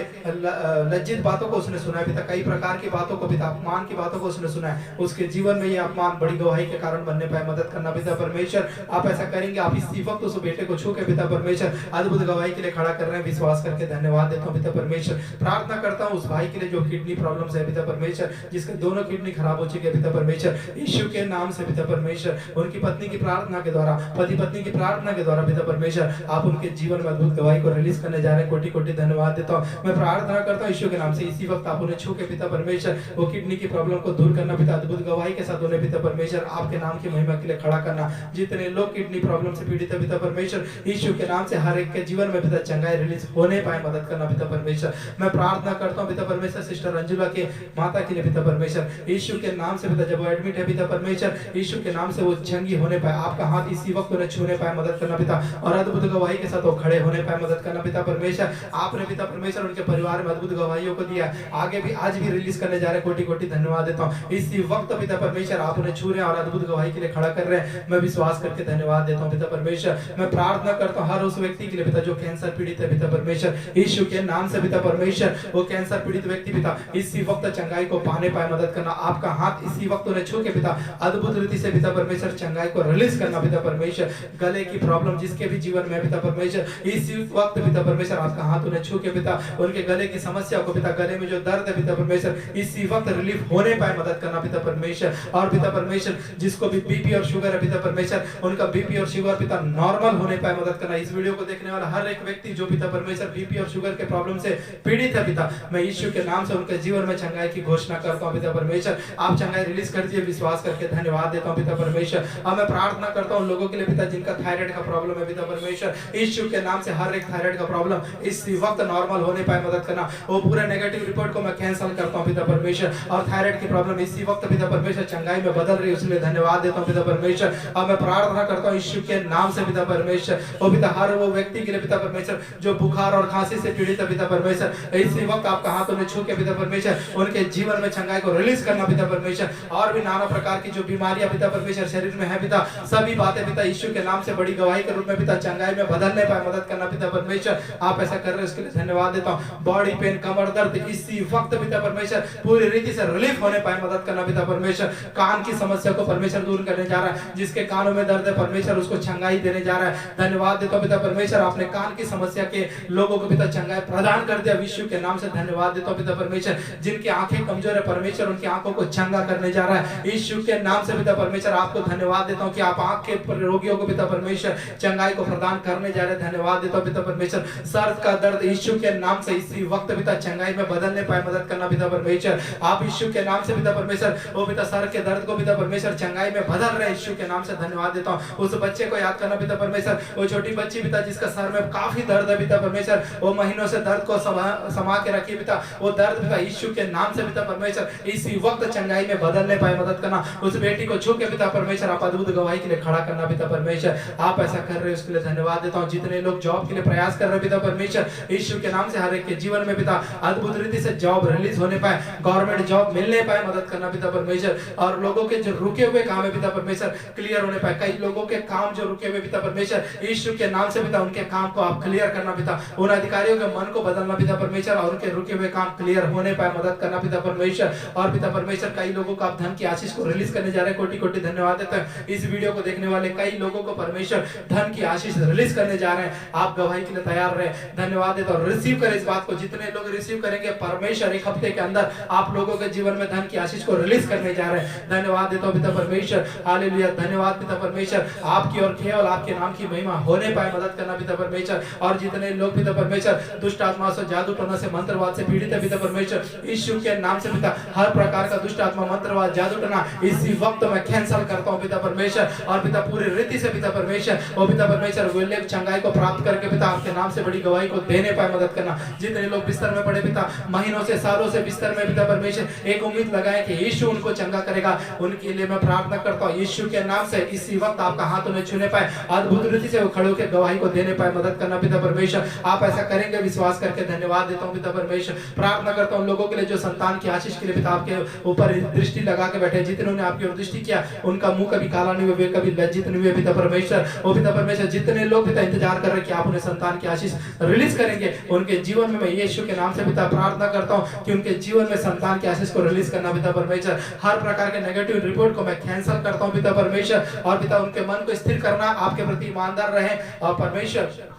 लज्जित बातों को उसने सुना है पिता, कई प्रकार की बातों को पिता, अपमान की बातों को उसने सुना है, उसके जीवन में ये अपमान बड़ी गवाही के कारण बनने पाए, मदद करना पिता परमेश्वर। आप ऐसा करेंगे, आप इसी वक्त उस बेटे को छू के पिता परमेश्वर अद्भुत गवाही के लिए खड़ा कर रहे हैं, विश्वास करके धन्यवाद देता हूँ पिता परमेश्वर। प्रार्थना करता हूँ उस भाई के लिए जो किडनी प्रॉब्लम्स है पिता परमेश्वर, जिसके दोनों किडनी खराब हो चुके हैं पिता परमेश्वर, यीशु के नाम से पिता परमेश्वर। उनकी पत्नी की प्रार्थना के द्वारा, पति पत्नी की प्रार्थना के द्वारा पिता परमेश्वर आप उनके जीवन में अद्भुत गवाही को रिलीज करने जा रहे हैं। कोटि कोटि धन्यवाद देता हूँ। मैं प्रार्थना करता हूँ यीशु के नाम से इसी वक्त आप उन्हें छू के पिता परमेश्वर वो किडनी की प्रॉब्लम को दूर करना पिता, अद्भुत गवाही के साथ उन्हें पिता परमेश्वर आपके नाम की महिमा के लिए खड़ा करना। जितने लोग किडनी प्रॉब्लम से पीड़ित है पिता परमेश्वर, यीशु के नाम से हर एक के जीवन में पिता चंगाई रिलीज होने पाए, मदद करना पिता परमेश्वर। मैं प्रार्थना करता हूँ पिता परमेश्वर सिस्टर अंजुला के माता के लिए पिता परमेश्वर, यीशु के नाम से पिता जब वो एडमिट है पिता परमेश्वर, यीशु के नाम से वो चंगी होने पाए, आपका हाथ इसी वक्त उन्हें छूने पाए, मदद करना पिता, और अद्भुत गवाही के साथ वो खड़े होने पाए, मदद करना पिता परमेश्वर। आपने पिता परमेश्वर उनके परिवार में अद्भुत गवाहियों को दिया, आगे भी आज भी रिलीज करने जा रहे हैं। कोटि कोटि धन्यवाद देता हूँ। इसी वक्त पिता परमेश्वर आप उन्हें छू रहे हैं और अद्भुत गवाही के लिए खड़ा कर रहे हैं, मैं विश्वास करके धन्यवाद देता हूँ पिता परमेश्वर। मैं प्रार्थना करता हूँ हर उस व्यक्ति के लिए पिता जो कैंसर पीड़ित है पिता परमेश्वर, यीशु के नाम से पिता परमेश्वर वो कैंसर पीड़ित व्यक्ति पिता इसी वक्त चंगाई को पाने पाए, मदद करना। आपका हाथ इसी वक्त उन्हें छू के पिता अद्भुत रीति से पिता परमेश्वर चंगाई को रिलीज करना पिता परमेश्वर। गले की प्रॉब्लम जिसके भी जीवन में पिता परमेश्वर, इसी वक्त पिता परमेश्वर आपका हाथ उन्हें छू के पिता उनके गले की समस्या को पिता, गले में जो दर्द है पिता परमेश्वर इसी वक्त रिलीफ होने पाए, मदद करना पिता परमेश्वर। और पिता परमेश्वर जिसको भी बीपी और शुगर है पिता परमेश्वर, उनका बीपी और शुगर पिता नॉर्मल होने पाए, मदद करना। इस वीडियो को देखने वाला हर एक व्यक्ति जो पिता परमेश्वर बीपी और शुगर के प्रॉब्लम से पीड़ित है पिता, मैं यीशु के नाम से उनके जीवन में चंगाई की घोषणा करता हूं पिता परमेश्वर। आप चंगाई रिलीज कर दिए, विश्वास करके धन्यवाद देता हूं पिता परमेश्वर। अब मैं प्रार्थना करता हूं लोगों के लिए पिता जिनका थायराइड का प्रॉब्लम है पिता परमेश्वर, यीशु के नाम से हर एक थायराइड का प्रॉब्लम इसी वक्त नॉर्मल होने पाए, मदद करना। वो पूरे नेगेटिव रिपोर्ट को मैं कैंसिल करता हूं पिता परमेश्वर, और थायराइड की प्रॉब्लम इसी वक्त पिता परमेश्वर चंगाई में बदल रही है, उसके लिए धन्यवाद देता हूं पिता परमेश्वर। अब मैं प्रार्थना करता हूं यीशु के नाम से पिता परमेश्वर, वो पिता हर वो व्यक्ति के लिए पिता परमेश्वर जो बुखार और खांसी से पीड़ित है पिता परमेश्वर, इसी वक्त आपका हाथ उन्हें छू के पिता परमेश्वर उनके जीवन में चंगाई को रिलीज करना पिता परमेश्वर। और भी नाना प्रकार की जो बीमारियां पिता परमेश्वर शरीर में है पिता, सभी बातें पिता यीशु के नाम से बड़ी गवाही के रूप में पिता चंगाई में बदलने पाए मदद करना पिता परमेश्वर। आप ऐसा कर रहे हो उसके लिए धन्यवाद देता हूँ। बॉडी पेन, कमर दर्द इसी वक्त पिता परमेश्वर पूरी रीति से रिलीफ होने पाए मदद करना पिता परमेश्वर। कान की समस्या को परमेश्वर दूर करने जा रहा है, जिसके कानों में दर्द है परमेश्वर उसको चंगाई देने जा रहा है। धन्यवाद देता हूँ पिता परमेश्वर, आपने कान की समस्या के लोगों को पिता चंगाई प्रदान कर दिया यीशु के नाम से। धन्यवाद देता हूँ पिता परमेश्वर, जिनकी आंखें कमजोर है परमेश्वर उनकी आंखों को चंगा करने जा रहा है यीशु के नाम से पिता परमेश्वर। आपको धन्यवाद देता हूँ कि आप आंख के रोगियों को पिता परमेश्वर चंगाई को प्रदान करने जा रहे हैं। धन्यवाद देता हूँ पिता परमेश्वर, सर का दर्द यीशु के नाम से इसी वक्त पिता चंगाई में बदलने पाए मदद करना पिता परमेश्वर। आप यीशु के नाम से पिता परमेश्वर वो पिता सर के दर्द को पिता परमेश्वर चंगाई में बदल रहे यीशु के नाम से। धन्यवाद देता हूँ। उस बच्चे को याद करना पिता परमेश्वर, वो छोटी बच्ची पिता जिसका सर में काफी दर्द है पिता परमेश्वर, वो महीनों से दर्द को समा के रखी पिता, वो दर्द पिता यीशु के नाम से पिता परमेश्वर इसी वक्त चंगाई में बदलने पाए मदद करना। उस बेटी को छू के पिता परमेश्वर आप अद्भुत गवाही के लिए खड़ा करना पिता परमेश्वर। आप ऐसा कर रहे हो उसके लिए धन्यवाद देता हूँ। जितने लोग जॉब के लिए प्रयास कर रहे हैं पिता परमेश्वर यीशु के नाम से हर एक के जीवन में पिता अद्भुत रीति से जॉब रिलीज होने पाए, गवर्नमेंट जॉब मिलने पाए मदद करना पिता परमेश्वर। और लोगों के जो रुके हुए काम है पिता परमेश्वर क्लियर होने पाए। कई लोगों के काम जो रुके हुए पिता परमेश्वर यीशु के नाम से पिता उनके काम को आप क्लियर करना पिता, उन अधिकारियों के मन को बदलना पिता परमेश्वर और उनके रुके हुए काम क्लियर होने पाए मदद करना पिता परमेश्वर। और पिता परमेश्वर कई लोगों को आप धन की आशीष को रिलीज करने जा रहे हैं, कोटि कोटि धन्यवाद देते हैं। इस वीडियो को देखने वाले कई लोगों को परमेश्वर धन की आशीष रिलीज करने जा रहे हैं, आप गवाही के लिए तैयार रहे। धन्यवाद देता हूं। रिसीव करें इस बात को, जितने लोग रिसीव करेंगे परमेश्वर एक हफ्ते के अंदर आप लोगों के जीवन में धन की आशीष को रिलीज करने जा रहे हैं। धन्यवाद देता हूं पिता परमेश्वर, हालेलुया। धन्यवाद पिता परमेश्वर, आपकी और केवल आपके नाम की महिमा होने पाए मदद करना पिता परमेश्वर। और जितने लोग पिता परमेश्वर दुष्ट आत्मा से, जादू टोना से, मंत्रवाद से पीड़ित है पिता परमेश्वर यीशु के नाम से पिता हर प्रकार का दुष्ट आत्मा, मंत्रवाद, जादू टोना इसी वक्त मैं कैंसिल करता हूं पिता परमेश्वर। और पिता पूरी रीति से पिता परमेश्वर और पिता परमेश्वर वे चंगाई को प्राप्त करके पिता आपके नाम से बड़ी गवाही को देने पाए मदद करना। जितने लोग बिस्तर में पड़े पिता महीनों से, सालों से बिस्तर में पिता परमेश्वर एक उम्मीद लगाए कि यीशु उनको चंगा करेगा, उनके लिए मैं प्रार्थना करता हूँ यीशु के नाम से इसी वक्त आपका हाथ उन्हें छूने पाए, अद्भुत रीति से वो खड़े होकर गवाही को देने पाए मदद करना पिता परमेश्वर। आप ऐसा करेंगे विश्वास करके धन्यवाद देता हूँ पिता परमेश्वर। प्रार्थना करता हूँ लोगों के लिए जो संतान की आशीष के लिए पिता आपके ऊपर दृष्टि लगा के बैठे, जितने आपकी ओर दृष्टि किया उनका मुंह कभी काला नहीं हुआ, वे कभी लज्जित नहीं हुए पिता परमेश्वर। ओ पिता परमेश्वर, जितने लोग पिता इंतजार कर रहे हैं कि आप उन्हें संतान की आशीष रिलीज करेंगे, उनके जीवन में मैं यीशु के नाम से पिता प्रार्थना करता हूं कि उनके जीवन में संतान की आशीष को रिलीज करना पिता परमेश्वर। हर प्रकार के नेगेटिव रिपोर्ट को मैं कैंसिल करता हूं पिता परमेश्वर। और पिता उनके मन को स्थिर करना, आपके प्रति ईमानदार रहे। और परमेश्वर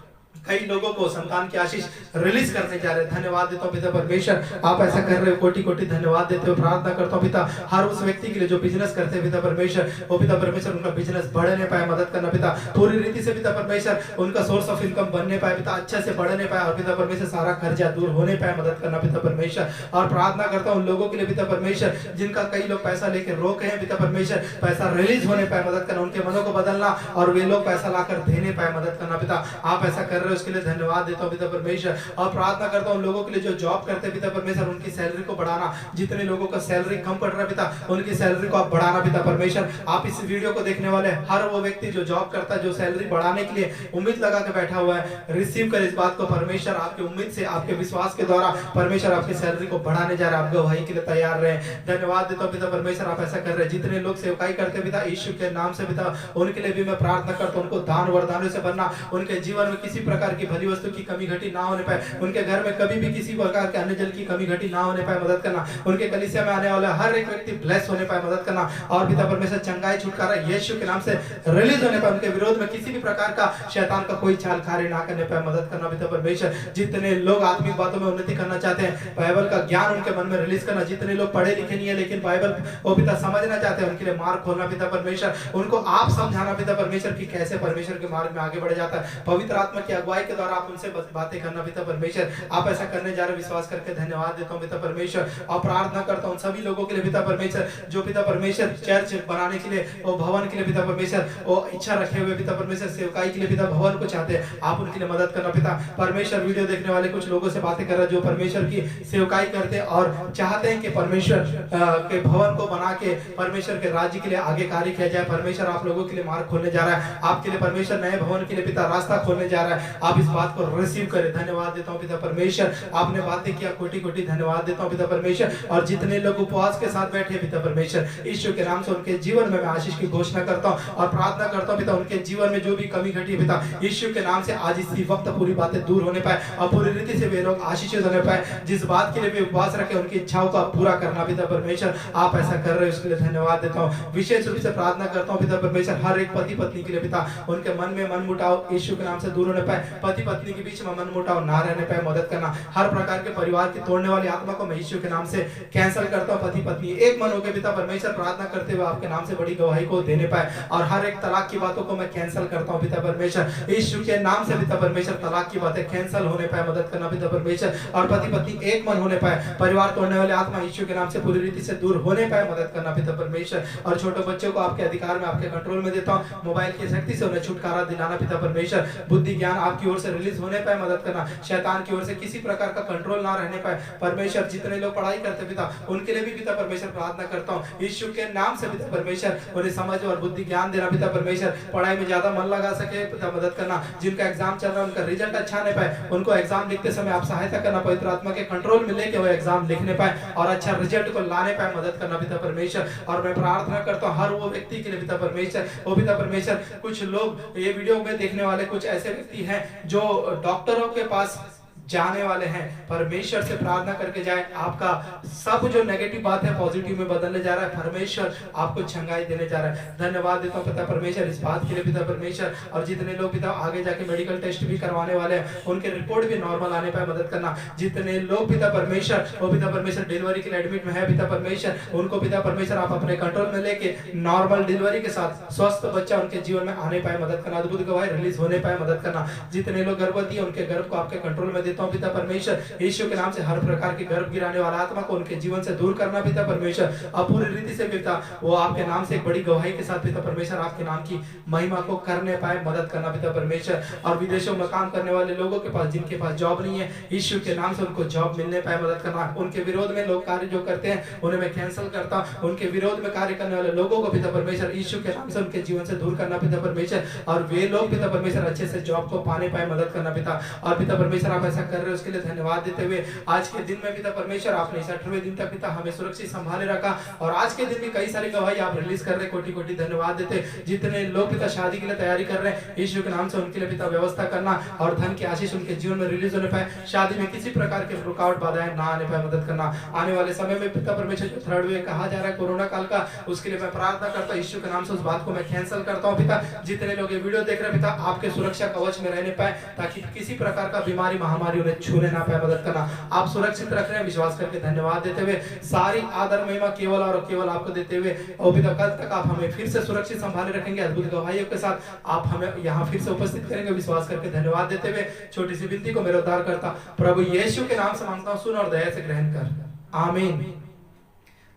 कई लोगों को संतान की आशीष रिलीज करने जा रहे हैं, धन्यवाद देता हूं पिता परमेश्वर। आप ऐसा कर रहे हो, कोटि कोटि धन्यवाद देते हो। प्रार्थना करता हूं पिता हर उस व्यक्ति के लिए जो बिजनेस करते हैं पिता परमेश्वर, वो पिता परमेश्वर उनका बिजनेस बढ़ने पाए मदद करना पिता, पूरी रीति से पिता परमेश्वर उनका सोर्स ऑफ इनकम बनने पाए पिता, अच्छे से बढ़ने पाए और पिता परमेश्वर सारा खर्चा दूर होने पाए मदद करना पिता परमेश्वर। और प्रार्थना करता हूं लोगों के लिए पिता परमेश्वर जिनका कई लोग पैसा लेके रोके हैं पिता परमेश्वर, पैसा रिलीज होने पाए मदद करना, उनके मनों को बदलना और वे लोग पैसा लाकर देने पाए मदद करना पिता। आप ऐसा कर रहे हो, उसके लिए धन्यवाद देता हूं पिता परमेश्वर। और प्रार्थना करता हूं लोगों के लिए जो जॉब करते हैं पिता परमेश्वर, उनकी सैलरी को बढ़ाना। जितने लोगों का सैलरी कम पड़ रहा है पिता, उनकी सैलरी को आप बढ़ाना पिता परमेश्वर। आप इस वीडियो को देखने वाले हर वो व्यक्ति जो जॉब करता है, जो सैलरी बढ़ाने के लिए उम्मीद लगा के बैठा हुआ है, रिसीव कर इस बात को परमेश्वर। आपकी उम्मीद से, आपके विश्वास के द्वारा परमेश्वर आपकी सैलरी को बढ़ाने जा रहा है। आप गवाही के लिए तैयार रहे, धन्यवाद देता हूं पिता परमेश्वर। आप ऐसा कर रहे हैं। जितने लोग सेवकाई करते हैं पिता यीशु के नाम से पिता, उनके लिए भी मैं प्रार्थना करता हूं, उनको दान वरदानों से भरना, उनके जीवन में किसी प्रकार की भली वस्तु की कमी घटी ना होने पाए, उनके घर में कभी भी किसी प्रकार के अन्य जल की कमी घटी ना होने पाए मदद करना, उनके कलीसिया में आने वाले हर एक व्यक्ति ब्लेस होने पाए मदद करना। और पिता परमेश्वर चंगाई छुटकारा यीशु के नाम से रिलीज होने पाए, उनके विरोध में किसी भी प्रकार का शैतान का कोई चाल कार्य ना करने पाए मदद करना पिता परमेश्वर। जितने लोग आत्मिक बातों में उन्नति करना चाहते हैं, बाइबल का ज्ञान उनके मन में रिलीज करना। जितने लोग पढ़े लिखे नहीं है लेकिन बाइबल वो पिता समझना चाहते हैं, उनके लिए मार्ग खोलना पिता परमेश्वर। उनको आप समझाना पिता परमेश्वर कि कैसे परमेश्वर के मार्ग में आगे बढ़ जाता है। पवित्र आत्मा की अगुवाई के द्वारा आप उनसे बातें करना पिता परमेश्वर। आप ऐसा करने जा रहे, विश्वास करके धन्यवाद देता हूं पिता परमेश्वर। और प्रार्थना करता हूं सभी लोगों के लिए पिता परमेश्वर जो पिता परमेश्वर चर्च बनाने के लिए और भवन के लिए पिता परमेश्वर वो इच्छा रखे हुए पिता परमेश्वर, सेवकाई के लिए पिता भवन को चाहते हैं, आप उनके लिए मदद करना पिता परमेश्वर। वीडियो देखने वाले कुछ लोगों से बातें कर रहे जो परमेश्वर की सेवकाई करते हैं और चाहते हैं कि परमेश्वर के भवन को बना के परमेश्वर के राज्य के लिए आगे कार्य किया जाए। परमेश्वर आप लोगों के लिए मार्ग खोलने जा रहा है, आपके लिए परमेश्वर नए भवन के लिए पिता रास्ता खोलने जा रहा है। आप इस बात को रिसीव करें। धन्यवाद देता हूँ पिता परमेश्वर, आपने बातें किया, कोटि कोटि धन्यवाद देता हूँ पिता परमेश्वर। और जितने लोग उपवास के साथ बैठे पिता परमेश्वर, यीशु के नाम से उनके जीवन में मैं आशीष की घोषणा करता हूँ और प्रार्थना करता हूँ पिता, उनके जीवन में जो भी कमी घटी पिता, यीशु के नाम से आज इसी वक्त पूरी बातें दूर होने पाए और पूरी रीति से वे लोग आशीषित होने पाए। जिस बात के लिए वे उपवास रखे उनकी इच्छाओं का पूरा करना पिता परमेश्वर, आप ऐसा कर रहे हो, इसके लिए धन्यवाद देता हूँ। विशेष रूप से प्रार्थना करता हूँ पिता परमेश्वर, हर एक पति पत्नी के लिए पिता, उनके मन में मन मुटाव यीशु के नाम से दूर होने पाए, पति पत्नी के बीच में मन मुटाव ना रहने पाए, मदद करना। हर प्रकार के परिवार की तोड़ने वाली आत्मा को मैं यीशु के नाम से कैंसिल करता हूँ। पति पत्नी एक मन होकर पिता परमेश्वर प्रार्थना करते हुए आपके नाम से बड़ी गवाही को देने पाए और हर एक तलाक की बातों को मैं कैंसिल करता हूँ पिता परमेश्वर, यीशु के नाम से पिता परमेश्वर तलाक की बातें कैंसिल होने पाए, मदद करना पिता परमेश्वर। और पति पत्नी एक मन होने पाए, परिवार तोड़ने वाले आत्मा यीशु के नाम से पूरी रीति से दूर होने पाए, मदद करना पिता परमेश्वर। और छोटे बच्चों को आपके अधिकार में, आपके कंट्रोल में देता हूँ, मोबाइल की शक्ति से उन्हें छुटकारा दिलाना पिता परमेश्वर, बुद्धि ज्ञान आपकी ओर से रिलीज होने पाए, मदद करना। शैतान की ओर से किसी प्रकार का कंट्रोल ना रहने पाए परमेश्वर। जितने लोग पढ़ाई करते पिता, उनके लिए भी पिता परमेश्वर प्रार्थना करता हूँ यीशु के नाम से पिता परमेश्वर, उन्हें समझ और बुद्धि ज्ञान देना पिता परमेश्वर, पढ़ाई में ज्यादा मन लगा सके पिता, मदद करना। जिनका एग्जाम चल रहा है उनका रिजल्ट अच्छा नहीं पाए, उनको एग्जाम लिखते समय आप सहायता करना, पवित्र आत्मा के कंट्रोल में लेके वो एग्जाम लिखने पाए और अच्छा रिजल्ट को लाने पाए, मदद करना पिता परमेश्वर। और मैं प्रार्थना करता हूँ हर वो व्यक्ति के लिए पिता परमेश्वर, वो पिता परमेश्वर, कुछ लोग ये वीडियो में देखने वाले कुछ ऐसे व्यक्ति हैं जो डॉक्टरों के पास जाने वाले हैं, परमेश्वर से प्रार्थना करके जाए, आपका सब जो नेगेटिव बात है पॉजिटिव में बदलने जा रहा है, परमेश्वर आपको छंगाई देने जा रहा है। धन्यवाद देता हूं पिता परमेश्वर इस बात के लिए पिता परमेश्वर। और जितने लोग पिता आगे जाके मेडिकल टेस्ट भी करवाने वाले हैं, उनके रिपोर्ट भी नॉर्मल आने पर मदद करना। जितने लोग पिता परमेश्वर, वो पिता परमेश्वर डिलीवरी के लिए एडमिट में है पिता परमेश्वर, उनको पिता परमेश्वर आप अपने कंट्रोल में लेके नॉर्मल डिलीवरी के साथ स्वस्थ बच्चा उनके जीवन में आने पाए, मदद करना। अद्भुत गवाही रिलीज होने पाए, मदद करना। जितने लोग गर्भवती है उनके गर्भ को आपके कंट्रोल में देता हूं पिता परमेश्वर, यीशु के नाम से हर प्रकार की गर्भ गिराने वाला आत्मा को उनके जीवन से दूर करना पिता परमेश्वर। अब पूरी रीति से पिता वो आपके नाम से एक बड़ी गवाही के साथ पिता परमेश्वर आपके नाम की महिमा को करने पाए, मदद करना पिता परमेश्वर। और विदेशों में काम करने वाले लोगों के पास, जिनके पास जॉब नहीं है, यीशु के नाम से उनको जॉब मिलने पाए, मदद करना। उनके विरोध में लोग कार्य जो करते हैं उन्हें मैं कैंसिल करता हूं, उनके विरोध में कार्य करने वाले लोगों को पिता परमेश्वर यीशु के नाम से उनके जीवन से दूर करना पिता परमेश्वर। और वे लोग पिता परमेश्वर अच्छे से जॉब को पाने पाए, मदद करना पिता। और पिता परमेश्वर आप ऐसा कर रहे हो उसके लिए धन्यवाद देते हुए आज के दिन में पिता परमेश्वर आपने इस 18वें दिन तक पिता हमें सुरक्षित संभाले रखा और आज के दिन भी कई सारी गवाही आप रिलीज कर रहे, कोटि कोटि धन्यवाद देते। जितने लोग पिता शादी के लिए तैयारी कर रहे हैं, यीशु के नाम से उनके लिए पिता व्यवस्था करना और धन की आशीष उनके जीवन में रिलीज होने पाए, शादी में किसी प्रकार के रुकावट बाधाएं ना आने पाए, मदद करना। आने वाले समय में पिता परमेश्वर जो थर्ड वेव कहा जा रहा है कोरोना काल का, उसके लिए मैं प्रार्थना करता हूं यीशु के नाम से, उस बात को मैं कैंसिल करता हूं पिता। जितने लोग ये वीडियो देख रहे हैं पिता, आपके सुरक्षा कवच में रहने पाए ताकि किसी प्रकार का बीमारी महामारी उन्हें छूने ना पाए, मदद करना। आप सुरक्षित रख रहे हैं, विश्वास करके धन्यवाद देते हुए सारी आदर महिमा केवल और केवल आपको देते हुए और पिता कल तक आप हमें फिर से सुरक्षित संभाले रखेंगे, अद्भुत गवाहियों के साथ आप हमें यहाँ फिर से उपस्थित करेंगे, विश्वास करके धन्यवाद देते हुए छोटी सी विनती को मेरे उद्धार करता प्रभु यीशु के नाम से मांगता हूँ, सुन और दया से ग्रहण कर, आमीन।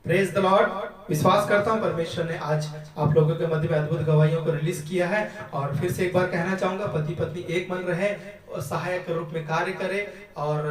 Praise the Lord. विश्वास करता हूं परमेश्वर ने आज आप लोगों के मध्य में अद्भुत गवाहियों को रिलीज किया है। और फिर से एक बार कहना चाहूंगा, पति पत्नी एक मन रहे और सहायक के रूप में कार्य करें। और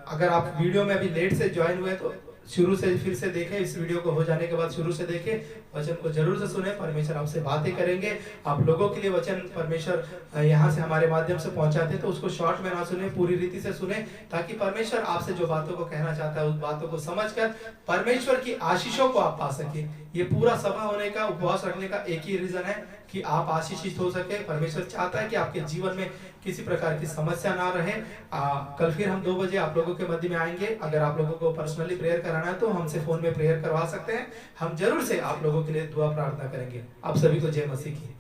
अगर आप वीडियो में अभी लेट से ज्वाइन हुए तो शुरू से फिर से देखें, इस वीडियो को हो जाने के बाद शुरू से देखें, वचन को जरूर से सुने। परमेश्वर आपसे बातें करेंगे, आप लोगों के लिए वचन परमेश्वर यहाँ से हमारे माध्यम से पहुंचाते हैं, तो उसको शॉर्ट में ना सुने, पूरी रीति से सुने, ताकि परमेश्वर आपसे जो बातों को कहना चाहता है उस बातों को समझकर परमेश्वर की आशीषों को आप पा सके। ये पूरा सभा होने का, उपवास रखने का एक ही रीजन है कि आप आशीषित हो सके। परमेश्वर चाहता है कि आपके जीवन में किसी प्रकार की समस्या ना रहे। कल फिर हम 2 बजे आप लोगों के मध्य में आएंगे। अगर आप लोगों को पर्सनली प्रेयर कराना है तो हमसे फोन में प्रेयर करवा सकते हैं, हम जरूर से आप लोगों के लिए दुआ प्रार्थना करेंगे। आप सभी को जय मसीह की।